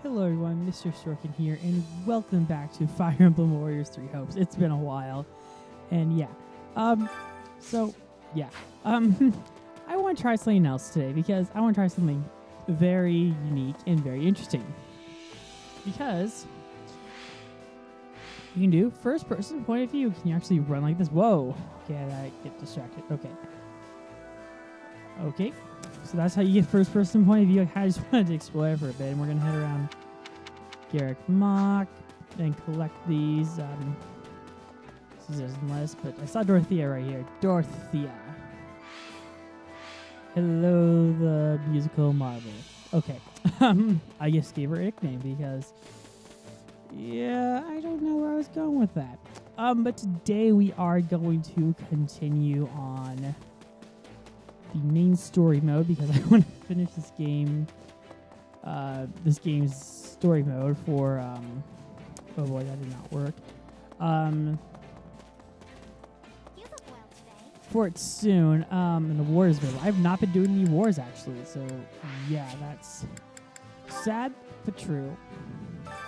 Hello everyone, Mr. Sorkin here, and welcome back to Fire Emblem Warriors 3 Hopes. It's been a while, and I want to try something else today, because I want to try something very unique and very interesting. Because you can do first-person point of view. Can you actually run like this? Whoa! Okay, I get distracted. Okay. So that's how you get first-person point of view. I just wanted to explore it for a bit, and we're gonna head around Garrick Mock and collect these. This is list, but I saw Dorothea right here. Dorothea. Hello, the musical marvel. Okay. I just gave her a nickname because, yeah, I don't know where I was going with that. But today we are going to continue on the main story mode because I want to finish this game. This game's story mode for oh boy, that did not work. For it soon. In the wars mode. I've not been doing any wars actually, so yeah, that's sad but true.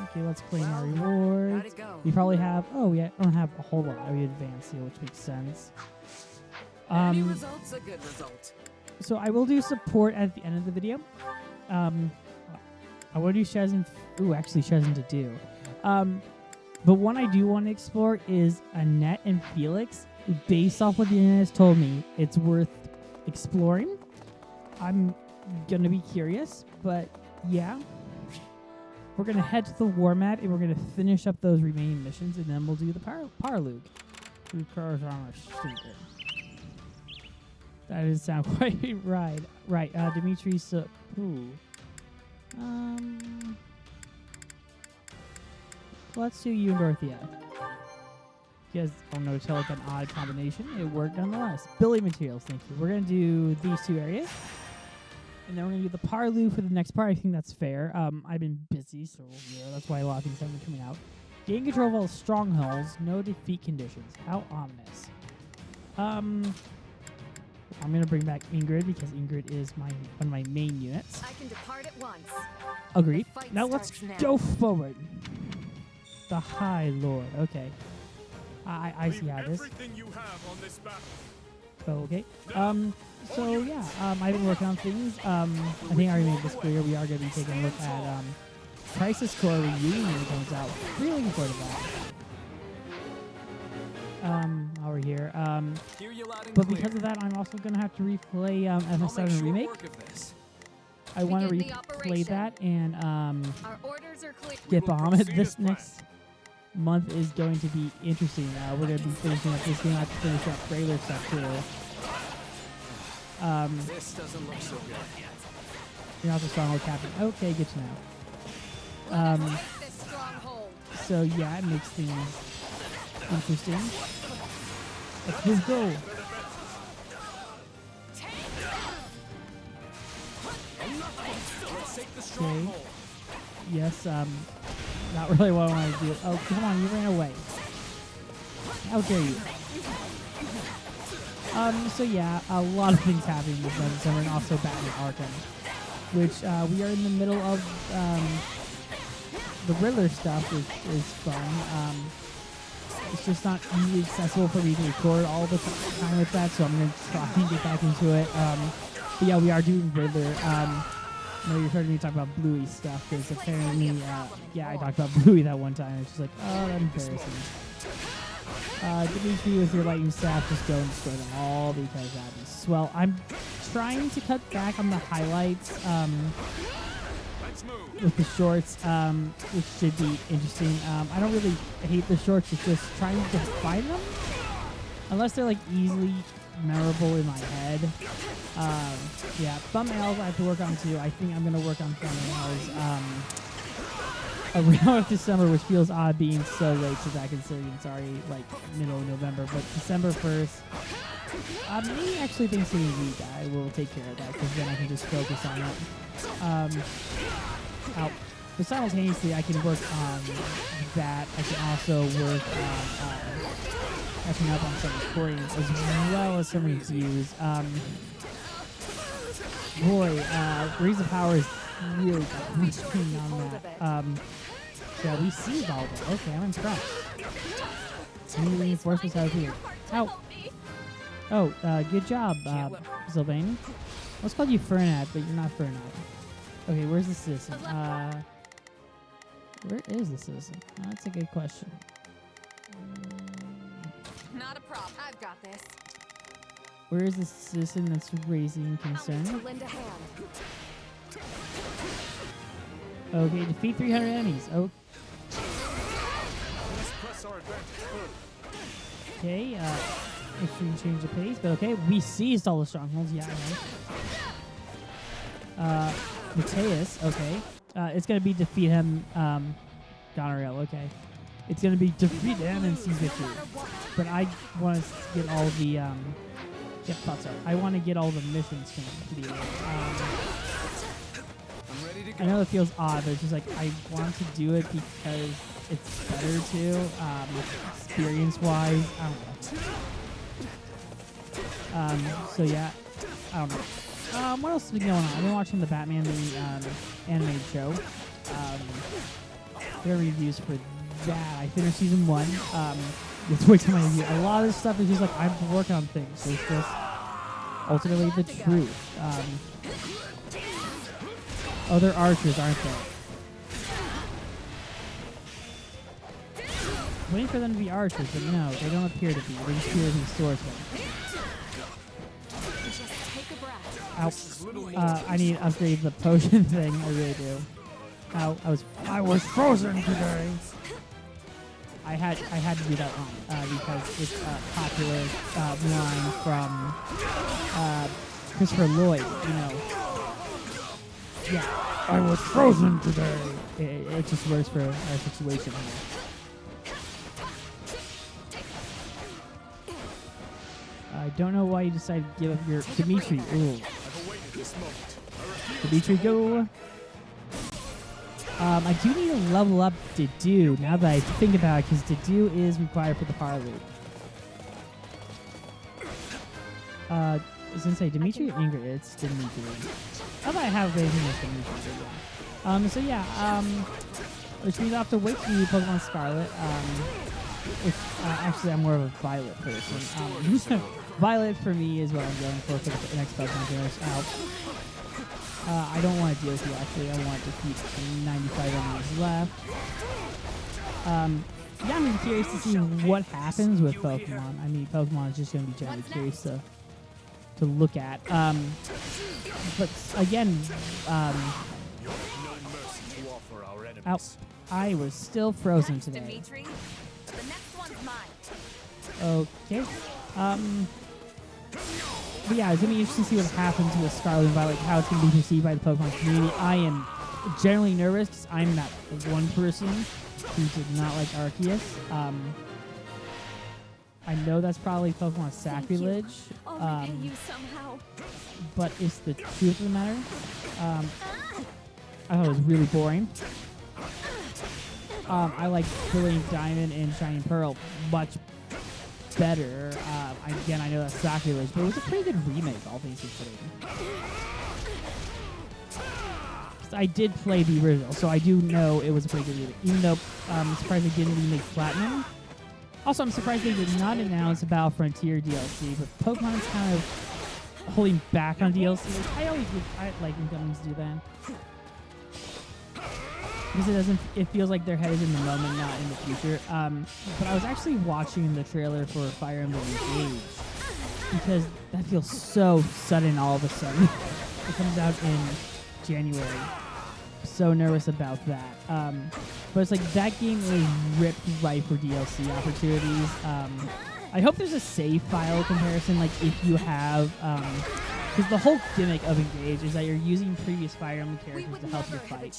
Okay, let's claim our rewards. We probably have don't have a whole lot. We advance here, which makes sense. Any result's a good result. So I will do support at the end of the video. I want to do Shazam. Actually, Shazam to do. But one I do want to explore is Annette and Felix. Based off what the internet has told me, it's worth exploring. I'm gonna be curious, but yeah. We're gonna head to the war map and we're gonna finish up those remaining missions, and then we'll do the Paraloog. Two cars on our street. That doesn't sound quite right. Right, Dimitri, let's do you and Dorothea. You guys don't know, tell like an odd combination. It worked nonetheless. Building materials, thank you. We're going to do these two areas. And then we're going to do the Parloo for the next part. I think that's fair. I've been busy, so yeah, that's why a lot of things haven't been coming out. Gain control of all strongholds. No defeat conditions. How ominous. I'm going to bring back Ingrid because Ingrid is one of my main units. I can depart at once. Agreed. Now let's go forward. The High Lord. Okay. I see how this. Okay. So yeah, I've been working on things. I think I already made this clear. We are going to be taking a look at Crisis Core Reunion when it comes out. Really looking forward to that. Over here. But because of that, I'm also going to have to replay FS7 Remake. I want to replay that and get Bahamut. This next month is going to be interesting. We're going to be finishing up this game. I have to finish up trailer stuff too. This doesn't look so good. You're not the stronghold captain. Okay, good to know. So yeah, it makes things interesting. Let's go. Okay. Yes, not really what I want to do. Oh, come on, you ran away. How dare you? So yeah, a lot of things happening this summer, and also Batman Arkham, which we are in the middle of. The Riddler stuff is fun. It's just not easily accessible for me to record all the time with that, so I'm going to try and get back into it. But yeah, we are doing Riddler. No, you heard me talk about Bluey stuff, because apparently, I talked about Bluey that one time. It's just like, oh, that's embarrassing. Dimitri, with your lightning staff, just go and destroy them all, because that'd be swell. I'm trying to cut back on the highlights with the shorts, which should be interesting. I don't really hate the shorts, it's just trying to find them. Unless they're like easily memorable in my head. Yeah, thumbnails I have to work on too. I think I'm going to work on thumbnails around December, which feels odd being so late since I consider it's already like middle of November, but December 1st. Maybe actually Thanksgiving week I will take care of that, because then I can just focus on it. But simultaneously I can work on that. I can also work on catching up on some recordings as well as some reviews. Boy, Rings of Power is really going on that. Yeah, we seized all of it. Okay, I'm impressed. Any reinforcements out here? Ow. Oh, good job, Sylvain. Let's call you Fernad, but you're not Fernad. Okay, where's the citizen? Where is the citizen? That's a good question. Not a problem. I've got this. Where is the citizen that's raising concern? I'll lend a hand. Okay, defeat 300 enemies. Oh. Okay, extreme change of pace, but okay, we seized all the strongholds. Yeah, right. Mateus, okay. It's gonna be defeat him, Goneril, okay. It's gonna be defeat him and seize victory. But I want to get all the, I want to get all the missions completed. I know it feels odd, but it's just like, I want to do it because it's better to, experience-wise. I don't know. So yeah, I don't know. What else has been going on? I've been watching the Batman the animated show. There are reviews for that. I finished season 1. It's way too many. A lot of this stuff is just like I'm working on things. So it's just ultimately the truth. Other archers, aren't there? Waiting for them to be archers, but no, they don't appear to be. They just appear to be swordsmen. Ow. I need to upgrade the potion thing. I really do. Ow. I was frozen today. I had to do that wrong because it's a popular line from Christopher Lloyd. You know. Yeah. I was frozen today. It just works for our situation here. I don't know why you decided to give up your Dimitri. Ooh. Dimitri, go. I do need to level up Dedue now that I think about it, because Dedue is required for the power loop. I was gonna say Dimitri or Ingrid. It's Dimitri. Not that I have anything with Dimitri. So yeah, which means I have to wait for you, Pokemon Scarlet. Actually, I'm more of a Violet person. Violet for me is what I'm going for the next Pokemon generation. I don't want to deal with you, actually. I want to keep 95 enemies left. Yeah, I'm curious to see what happens with Pokemon. I mean, Pokemon is just going to be generally curious to look at. But again, I was still frozen today. Okay. But yeah, it's going to be interesting to see what happens with Scarlet and Violet, how it's going to be perceived by the Pokemon community. I am generally nervous because I'm that one person who did not like Arceus. I know that's probably Pokemon sacrilege, but it's the truth of the matter. I thought it was really boring. I like Brilliant Diamond and Shining Pearl much better. Again, I know that's sacrilege, but it was a pretty good remake, all things considered. I did play the original, so I do know it was a pretty good remake, even though I'm surprised they didn't remake Platinum. Also, I'm surprised they did not announce Battle Frontier DLC, but Pokemon's kind of holding back on DLC. I like when companies do that. Because it feels like their head is in the moment, not in the future. But I was actually watching the trailer for Fire Emblem Engage, because that feels so sudden all of a sudden. It comes out in January. So nervous about that. But it's like that game is ripped right for DLC opportunities. I hope there's a save file comparison, like if you have... because the whole gimmick of Engage is that you're using previous Fire Emblem characters to help your fight.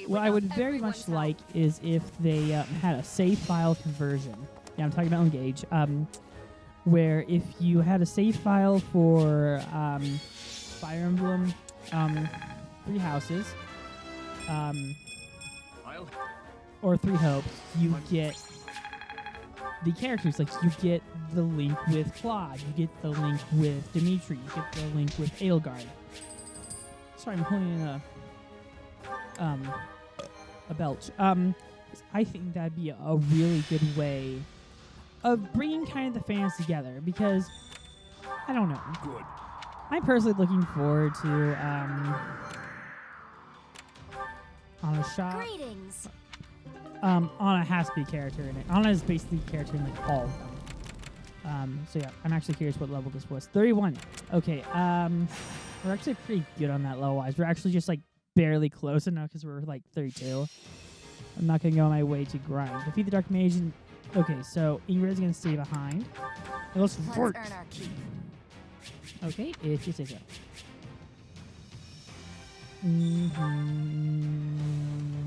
What I would very much like is if they had a save file conversion. Yeah, I'm talking about Engage. Where if you had a save file for Fire Emblem Three Houses, or Three Hopes, you get the characters. Like, you get the link with Claude, you get the link with Dimitri, you get the link with Edelgard. Sorry, I'm holding a a belch. I think that'd be a really good way of bringing kind of the fans together because I don't know. Good. I'm personally looking forward to Anna's shot. Greetings. Anna has to be a character in it. Anna is basically a character in like all of them. So yeah, I'm actually curious what level this was. 31. Okay. We're actually pretty good on that level wise. We're actually just like barely close enough because we're like 32. I'm not gonna go on my way to grind. Defeat the Dark Mage. Okay, so Ingrid's gonna stay behind. Let's earn our keep. Okay, if you say so.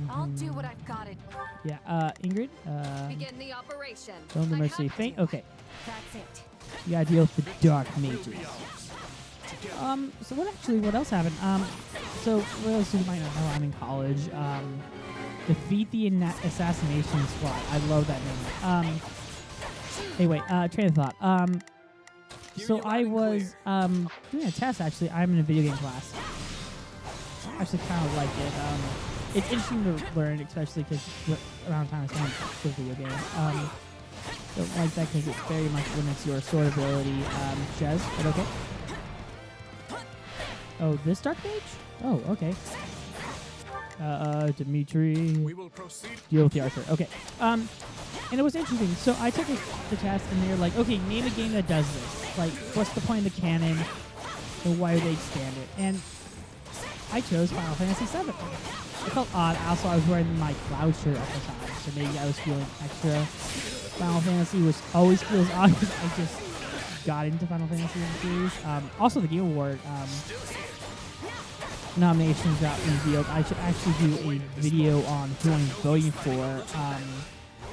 I'll do what I've got to. Yeah, Ingrid. Begin the operation. Don't the I mercy have faint. to. Okay, That's it. you gotta deal with the Dark Mages. So what else happened? So what else you might not know? I'm in college. Defeat the Assassination Squad. I love that name. Anyway, train of thought. So I was doing a test actually. I'm in a video game class. I actually kind of like it. It's interesting to learn, especially because around the time I spent with video games. Don't like that because it very much limits your sword ability. Jez, but okay. Oh, this Dark Mage? Oh, okay. Dimitri. We will proceed. Deal with the Archer. Okay. And it was interesting. So I took the test, and they were like, okay, name a game that does this. Like, what's the point of the canon? And why would they expand it? And I chose Final Fantasy VII. It felt odd. Also, I was wearing my Cloud shirt at the time, so maybe I was feeling extra. Final Fantasy was always feels odd because I just got into Final Fantasy series. Also, the Game Award nominations got revealed. I should actually do a video on who I'm voting for.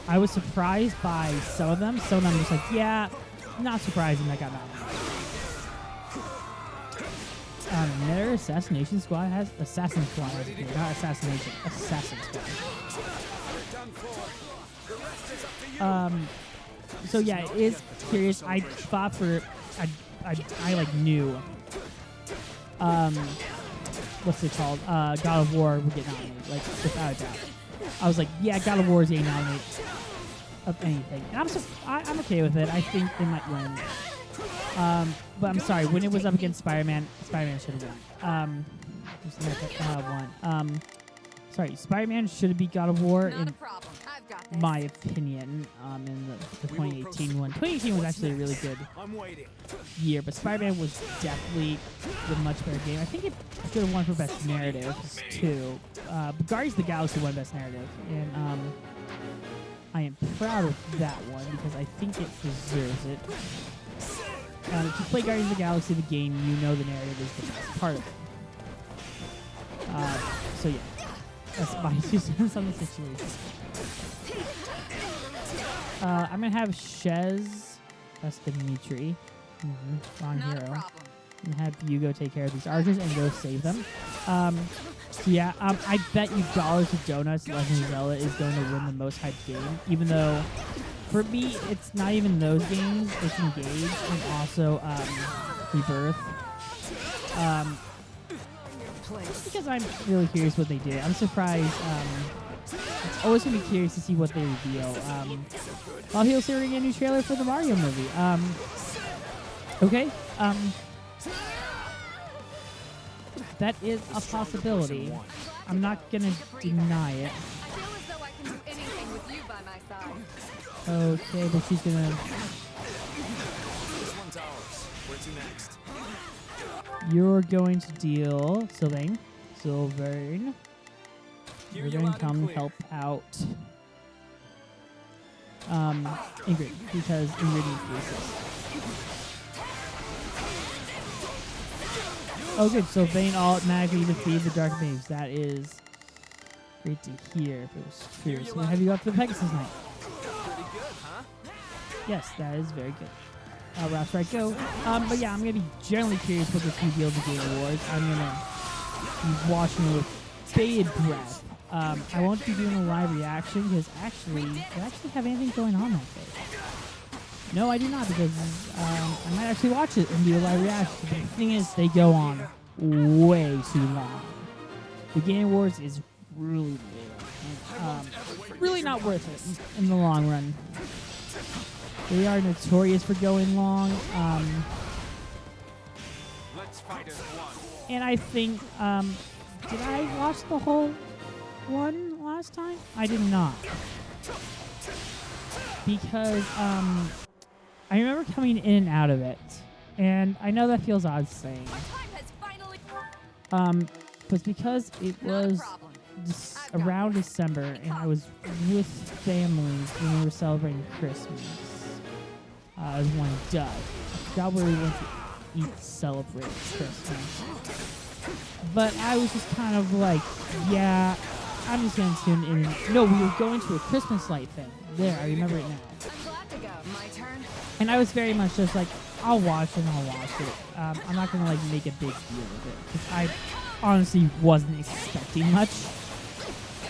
I was surprised by some of them. Some of them was like, yeah, not surprising that got nominated. Another Assassination Squad has not Assassination. Assassin Squad. So yeah, it is curious. I thought for I like knew what's it called? God of War would get nominated, like without a doubt. I was like, yeah, God of War is getting nominated of anything, and I'm okay with it. I think they might win. But I'm sorry, when it was up against Spider-Man, Spider-Man should have won. Sorry, Spider-Man should have beat God of War Not in a problem. I've got this. my opinion. In the 2018 one. 2018 was actually a really good I'm waiting. year, but Spider-Man was definitely the much better game. I think it should have won for Best Narrative, too. But Guardians of the Galaxy won Best Narrative, and I am proud of that one because I think it deserves it. If you play Guardians of the Galaxy, the game, you know the narrative is the best part of it. So yeah, that's my 2 cents on the situation. I'm gonna have Shez. That's Dimitri. Wrong Not a hero. problem. And have you go take care of these archers and go save them. So yeah, I bet you dollars to donuts Legend of Zelda is going to win the most hyped game, even though for me it's not even those games, it's Engage and also Rebirth. Just because I'm really curious what they do. I'm surprised. I'm always gonna be curious to see what they reveal. I'll hear a new trailer for the Mario movie. Okay. That is a possibility. I'm not gonna deny it. I feel as though I can do anything with you by my side. Okay, but she's gonna. This one's ours. Where to next? You're going to deal Sylvain. You're going to come help out Ingrid because Ingrid needs this. Oh, good. Sylvain automatically defeated the Dark Mage. That is great to hear. If it was true, so have you got the Pegasus Knight? Pretty good, huh? Yes, that is very good. Route right, go. But yeah, I'm gonna be generally curious what this reveal of the Game Awards. I'm gonna be watching it with bated breath. I won't be doing a live reaction because do I actually have anything going on that day? No, I do not because I might actually watch it and do a live reaction. But the thing is, they go on way too long. The Game Awards is really little. Really not worth it in the long run. They are notorious for going long. Let's fight as one. And I think, did I watch the whole one last time? I did not. Because, I remember coming in and out of it. And I know that feels odd saying. My time has finally. But because it Not a was problem. around December and I was with families when we were celebrating Christmas. As one does. I forgot where we went to eat to celebrate Christmas. But I was just kind of like, yeah, I'm just going to tune in. No, we were going to a Christmas light thing. There, I remember it now. I'm glad to go. My turn. And I was very much just like, I'll watch it and I'll watch it. I'm not going to like make a big deal of it. Because I honestly wasn't expecting much.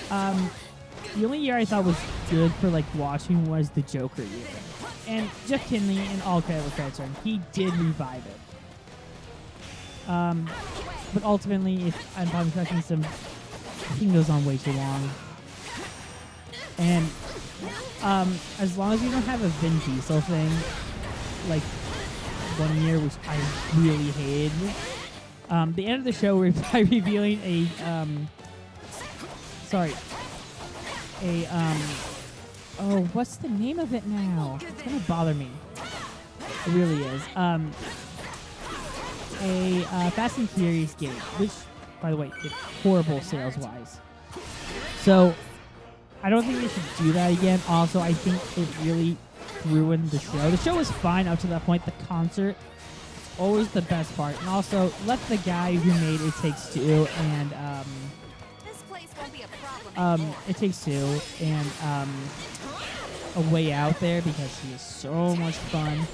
The only year I thought was good for like watching was the Joker year. And Jeff Kinley, and all credit where credit's earned, he did revive it. But ultimately, I'm probably expecting some, I think it goes on way too long. And as long as we don't have a Vin Diesel thing, like one year, which I really hated. The end of the show, we're revealing a oh, what's the name of it now? It's gonna bother me. It really is. A Fast and Furious game, which, by the way, is horrible sales-wise. So, I don't think they should do that again. Also, I think it really ruined the show. The show was fine up to that point. The concert, always the best part. And also, let the guy who made It Takes Two and This place won't be a problem. It Takes Two and A Way Out there, because he is so much fun.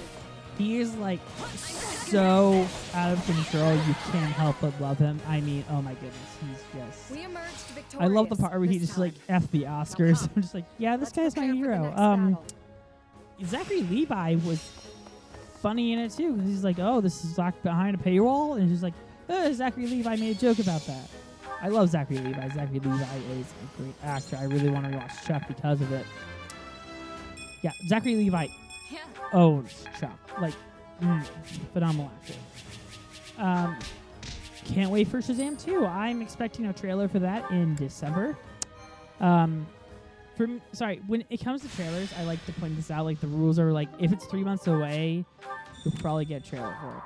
He is like so out of control, you can't help but love him. I mean, oh my goodness, he's just. We emerged victorious. I love the part where he this just like time. F the Oscars. I'm just like, yeah, this Let's guy's my prepare for the hero. next battle. Zachary Levi was funny in it too, because he's like, oh, this is like behind a paywall, and he's like, Zachary Levi made a joke about that. I love Zachary Levi. Zachary Levi is a great actor. I really want to rewatch Chuck because of it. Yeah, Zachary Levi Yeah. owns Chuck. Like, phenomenal actor. Can't wait for Shazam 2. I'm expecting a trailer for that in December. When it comes to trailers, I like to point this out. Like, the rules are like, if it's 3 months away, you'll probably get a trailer for it.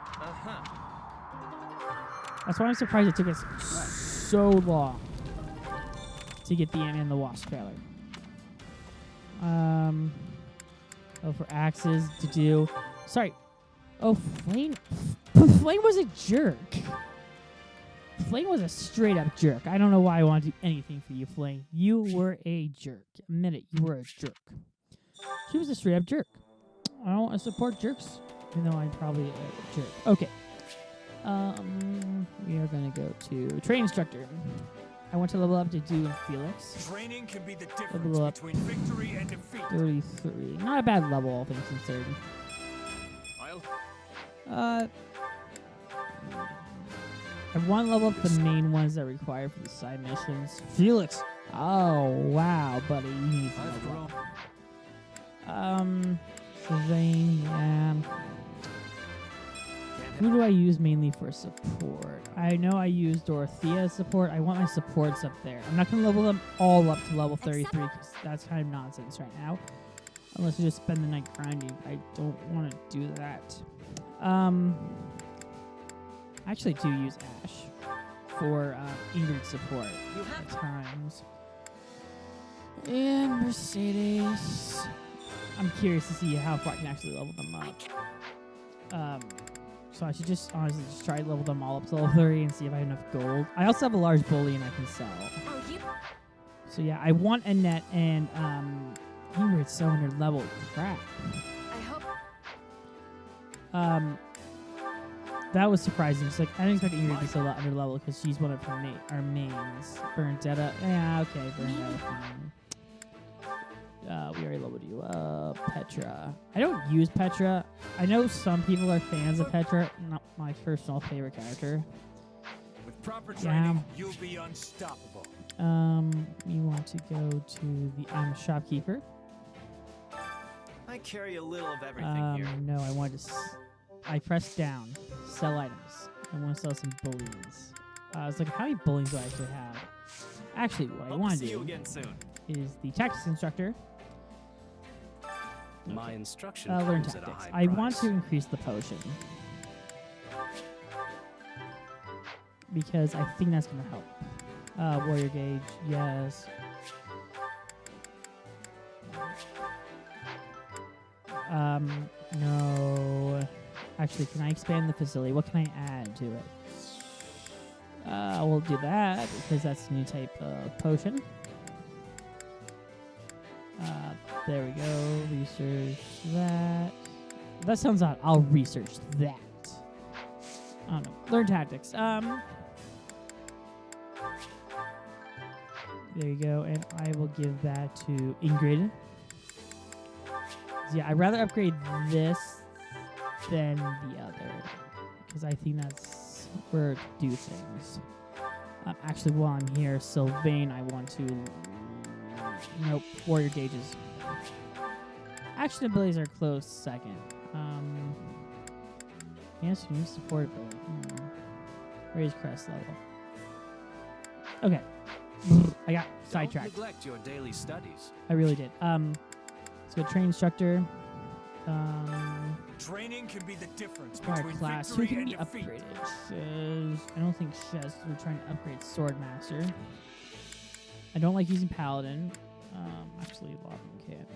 That's why I'm surprised it took us so long to get the Ant-Man and the Wasp trailer. For axes to do. Sorry. Oh, Flame. Flame was a jerk. Flame was a straight up jerk. I don't know why I want to do anything for you, Flame. You were a jerk. Admit it, you were a jerk. She was a straight up jerk. I don't want to support jerks, even though I'm probably a jerk. Okay. We are gonna go to training instructor. I want to level up to do Felix. Training can be the Level difference up. between victory and defeat. 33. Not a bad level, all things considered. I'll I want to level up the main ones that are required for the side missions. Felix. Oh wow, buddy, you need to I've level grown. up. Sylvain, yeah. Who do I use mainly for support? I know I use Dorothea as support. I want my supports up there. I'm not going to level them all up to level 33 because that's kind of nonsense right now. Unless you just spend the night grinding. I don't want to do that. I actually do use Ash for Ingrid support at times. And Mercedes. I'm curious to see how far I can actually level them up. So I should just honestly just try to level them all up to level 30 and see if I have enough gold. I also have a large bullion I can sell. So yeah, I want Annette and Ingrid's so under level. Crap. I hope. That was surprising. Just like I didn't expect Ingrid to be so under level because she's one of our mains. Bernadetta. Yeah, okay, Bernadetta fine. We already leveled you up. Petra. I don't use Petra. I know some people are fans of Petra. Not my personal favorite character. With proper training, Yeah. you'll be unstoppable. You want to go to the shopkeeper. I carry a little of everything here. No, I wanted to. I pressed down. Sell items. I want to sell some bullions. I was like, how many bullions do I actually have? Actually, what I Hope want to to see you do again soon. is the tactics instructor. My instruction Learn comes at a tactics. high I want price. to increase the potion. Because I think that's going to help. Warrior gauge, yes. No. Actually, can I expand the facility? What can I add to it? We'll do that because that's a new type of potion. There we go. Research that. That sounds odd. I'll research that. I don't know. Learn tactics. There you go, and I will give that to Ingrid. Yeah, I'd rather upgrade this than the other because I think that's where to do things. Actually, while I'm here, Sylvain, I want to. Nope, warrior gauges. Action abilities are close second. Yes, you need support ability. Raise crest level. Okay. I got sidetracked. Don't neglect your daily studies. I really did. Let's go train instructor. Training can be the difference Our between class. Who victory can and be defeat. upgraded? Shez. I don't think Shez. We're trying to upgrade sword master. I don't like using paladin. Actually, a lot of them can't.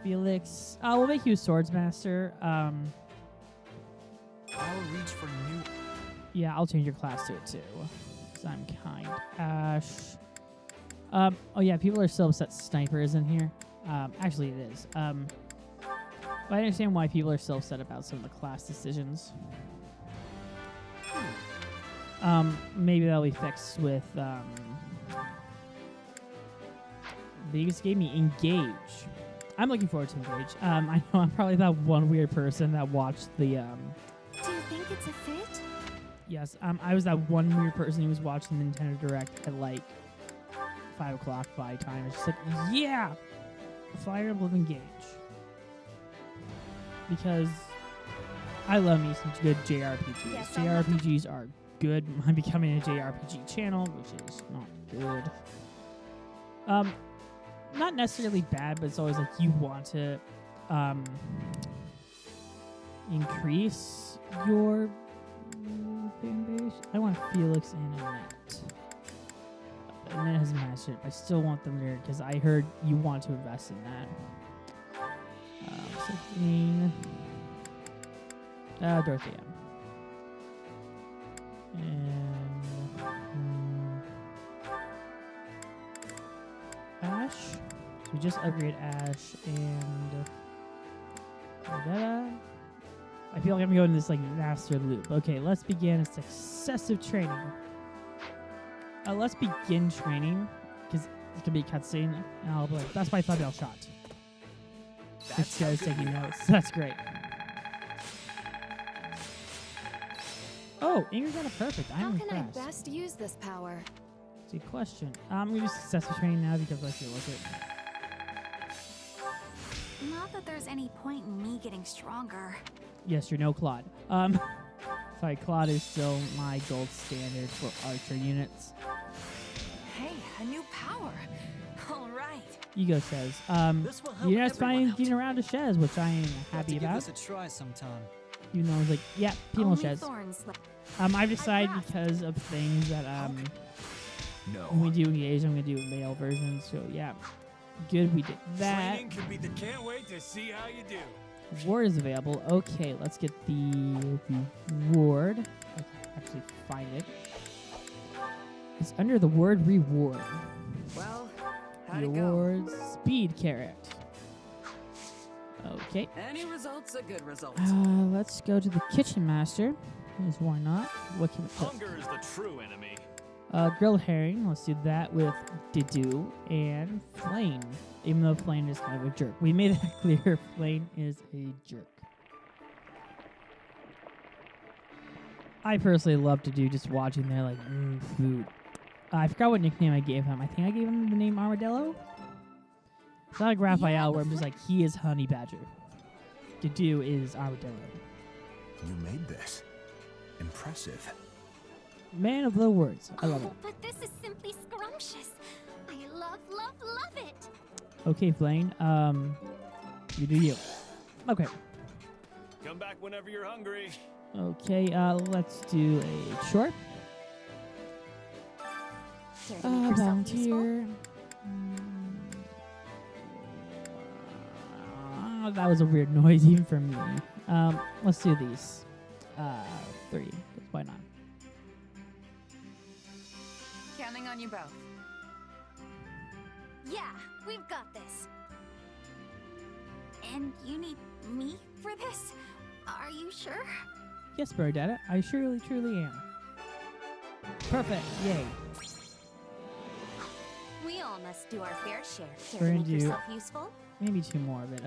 Felix. We'll make you a swords master. I'll reach for new. Yeah, I'll change your class to it too. Because I'm kind. Ash. Oh yeah, people are still upset Sniper is in here. Actually it is. But I understand why people are still upset about some of the class decisions. Maybe that'll be fixed with, they just gave me Engage. I'm looking forward to Engage. I know I'm probably that one weird person that watched the, Do you think it's a fit? Yes, I was that one weird person who was watching the Nintendo Direct at like 5 o'clock by time. It's just like, yeah, Fire Emblem Engage. Because I love me some good JRPGs. Yes, JRPGs are good. I'm becoming a JRPG channel, which is not good. Not necessarily bad, but it's always like you want to increase your fan base. I want Felix and Annette. Annette hasn't matched it. I still want them there because I heard you want to invest in that. 16. Dorothea. And Ash. So we just upgrade Ash and I feel like I'm going this like master loop. Okay, let's begin successive training. Let's begin training because it's gonna be a cutscene, and I'll be like, "That's my thumbnail shot." This guy's taking notes. That's great. Oh, Ingrid got it perfect. How I'm can I impressed. best use this power? It's a good question. I'm gonna do successive training now because I feel like it. Not that there's any point in me getting stronger. Yes, you're no Claude. Sorry, Claude is still my gold standard for archer units. Hey, a new power. All right. You go, Shez. This will help You're just everyone finally out. getting around to Shez, which I am Got happy to give about. this a try sometime. Even though I was like, yeah, people Only Shez. thorns left. I've decided grasped. because of things that when we No. do engage, I'm gonna do a male version. So yeah, good. We did that. Training can be the can't wait to see how you do. Reward is available. Okay, let's get the reward. I can actually find it. It's under the word reward. Well, how'd it go? Rewards speed carrot. Okay. Any result's a good result. Let's go to the kitchen master. Because why not? What can we cook? Hunger is the true enemy. Grilled herring. Let's do that with Didu and Flame. Even though Flame is kind of a jerk. We made that clear. Flame is a jerk. I personally love to do just watching their like food. I forgot what nickname I gave him. I think I gave him the name Armadillo. It's not like Raphael where I'm just like, he is Honey Badger. Dedue is Armadillo. You made this. Impressive. Man of little words. I love it. Oh, but this is simply scrumptious. I love, love, love it. Okay, Blaine. You do you. Okay. Come back whenever you're hungry. Okay, let's do a short. Care to make yourself useful? Volunteer. That was a weird noise even for me. Let's do these. 3. 'Cause why not? Counting on you both. Yeah, we've got this. And you need me for this? Are you sure? Yes, Birdetta, I surely, truly am. Perfect. Yay. We all must do our fair share. Care We're to gonna make do- yourself useful? Maybe 2 more of it.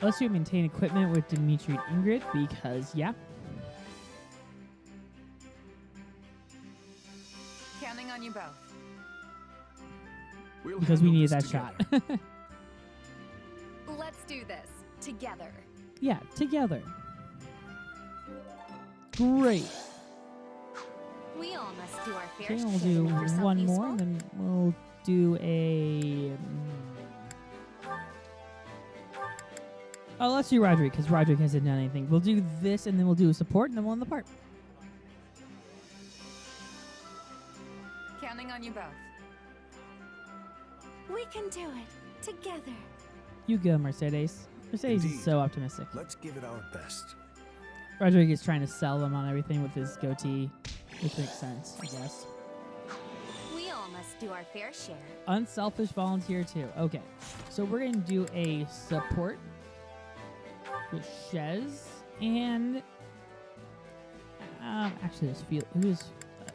Let's do maintain equipment with Dimitri and Ingrid because, yeah. Counting on you both. We'll Because we handle needed this that together. shot. Let's do this together. Yeah, together. Great. We all must do our fair Okay, share. we'll to do make yourself one useful. more, and then we'll do a. Oh, let's do Roderick because Roderick hasn't done anything. We'll do this, and then we'll do a support, and then we'll end the part. Counting on you both. We can do it together. You go, Mercedes. Mercedes Indeed. is so optimistic. Let's give it our best. Roderick is trying to sell them on everything with his goatee, which makes sense, I guess. We all must do our fair share. Unselfish volunteer too. Okay, so we're gonna do a support with Shez and actually, there's who's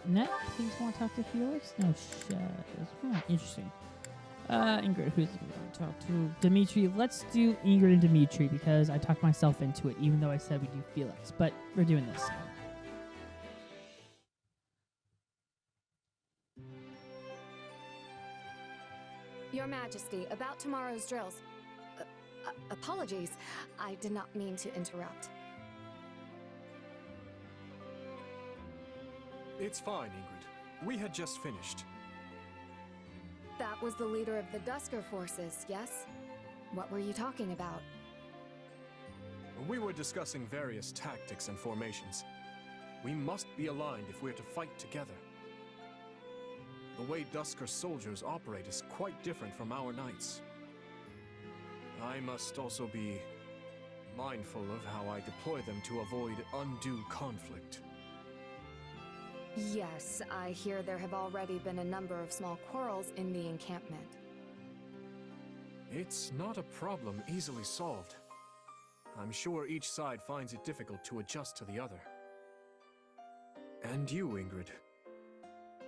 Net? Please want to talk to Felix? No, Shez. Interesting. Ingrid, who's going to talk to? Dimitri. Let's do Ingrid and Dimitri because I talked myself into it, even though I said we do Felix. But we're doing this. Your Majesty, about tomorrow's drills. Apologies. I did not mean to interrupt. It's fine, Ingrid. We had just finished. That was the leader of the Dusker forces, yes? What were you talking about? We were discussing various tactics and formations. We must be aligned if we're to fight together. The way Dusker soldiers operate is quite different from our knights. I must also be mindful of how I deploy them to avoid undue conflict. Yes, I hear there have already been a number of small quarrels in the encampment. It's not a problem easily solved. I'm sure each side finds it difficult to adjust to the other. And you, Ingrid.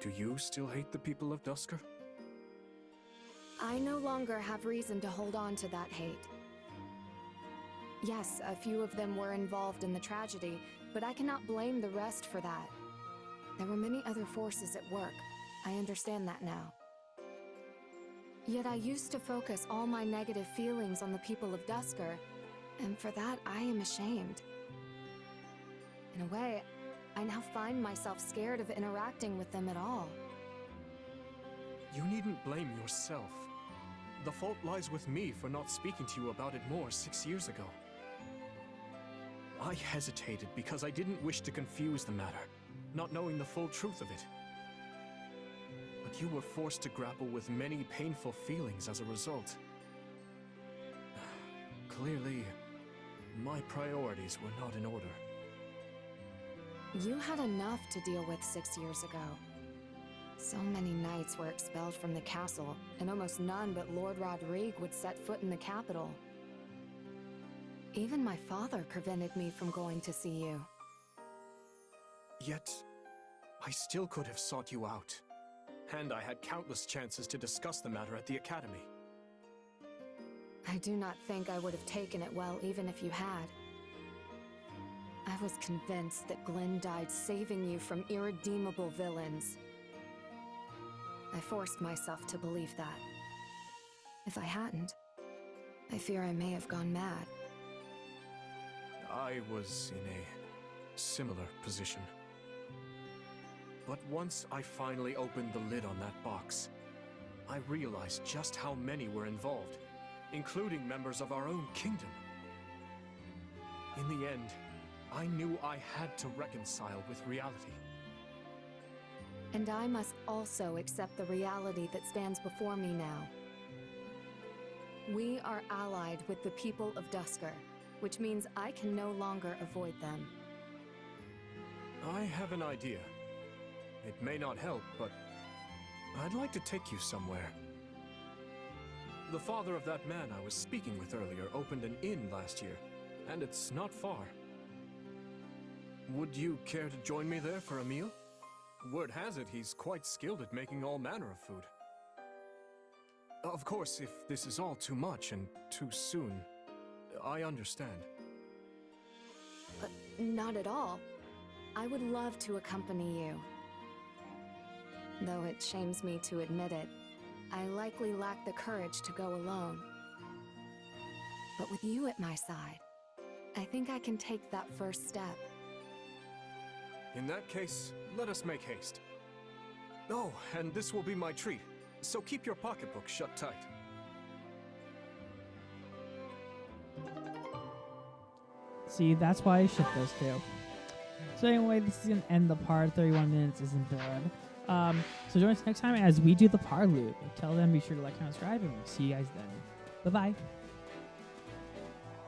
Do you still hate the people of Dusker? I no longer have reason to hold on to that hate. Yes, a few of them were involved in the tragedy, but I cannot blame the rest for that. There were many other forces at work. I understand that now. Yet I used to focus all my negative feelings on the people of Dusker, and for that I am ashamed. In a way, I now find myself scared of interacting with them at all. You needn't blame yourself. The fault lies with me for not speaking to you about it more 6 years ago. I hesitated because I didn't wish to confuse the matter, not knowing the full truth of it. But you were forced to grapple with many painful feelings as a result. Clearly, my priorities were not in order. You had enough to deal with 6 years ago. So many knights were expelled from the castle, and almost none but Lord Rodrigue would set foot in the capital. Even my father prevented me from going to see you. Yet, I still could have sought you out. And I had countless chances to discuss the matter at the academy. I do not think I would have taken it well even if you had. I was convinced that Glenn died saving you from irredeemable villains. I forced myself to believe that. If I hadn't, I fear I may have gone mad. I was in a similar position. But once I finally opened the lid on that box, I realized just how many were involved, including members of our own kingdom. In the end, I knew I had to reconcile with reality. And I must also accept the reality that stands before me now. We are allied with the people of Duscur, which means I can no longer avoid them. I have an idea. It may not help, but I'd like to take you somewhere. The father of that man I was speaking with earlier opened an inn last year, and it's not far. Would you care to join me there for a meal? Word has it he's quite skilled at making all manner of food. Of course, if this is all too much and too soon, I understand. But not at all. I would love to accompany you. Though it shames me to admit it, I likely lack the courage to go alone. But with you at my side, I think I can take that first step. In that case, let us make haste. Oh, and this will be my treat, so keep your pocketbook shut tight. See, that's why I ship those two. So anyway, this is going to end the part. 31 minutes isn't bad. So join us next time as we do the par loop. Until then, be sure to like, comment, subscribe, and we'll see you guys then. Bye-bye.